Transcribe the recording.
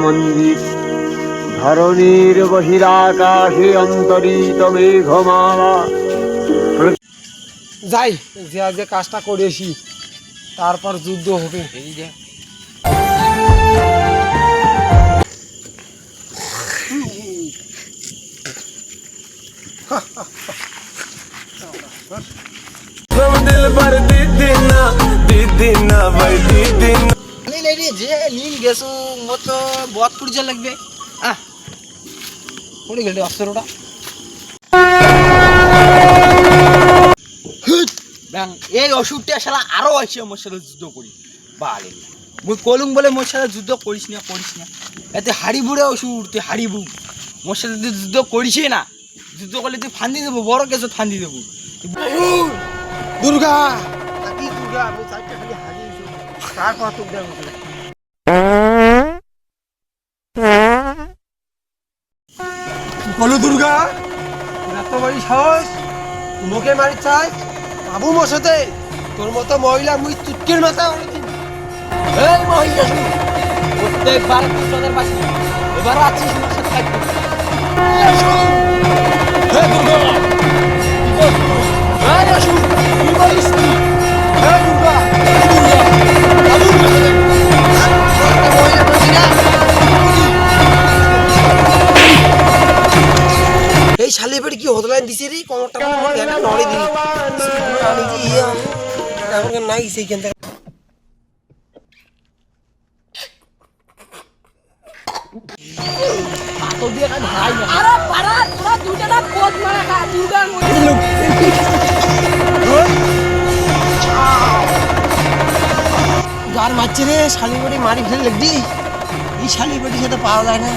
মন্দির ধরণীর বহিরাকাশে অন্তরিত মেঘমালা। যাই যে যে কাজটা করেছি তারপর যুদ্ধ হবে। যে নিন গেছো মতো বত পুড়িয়ে লাগবে পড়ে গেল অস্ত্রটা এই ওষুধটা শালা আরো আছে মোর সাথে যুদ্ধ করি বালে মুই কলুম বলে মোর সাথে যুদ্ধ করিস না এতে হাড়ি বুড়ে ওষুধ তুই হাড়ি বু মোর সাথে তুই যুদ্ধ করিস না, যুদ্ধ করলে তুই ফান্দি দেবো, বড় কিছু ফান্দি দেবো। দুর্গা কি দুর্গা আমি চারটা খালি হারিয়েছি তারপর তো দেব বলো দুর্গা এত বড় সাহস মুখে মারি চাই বাবু মশাতে তোর মতো মহিলা মুই চুটকির মাথা এই মহিলা প্রত্যেকবার তুই তোদের বাসি এবারও আছিস আমার সাথে থাকবি। হে দুর্গা এই আসু কি বলিস তুই? হে দুর্গা এই শালি বেড়ি কি হদলাইন দিছে রে কমরটা নড়ে দিলি আমি কি এখন নাই সেইখান থেকে আরে পাড়া তোরা দুইটা না পথ মারা খা দুর্গার মধ্যে গার মারছে রে শালি বেড়ি মারি ফেলে লাগবি এই শালি বেড়ির সাথে পাওয়া যায় না।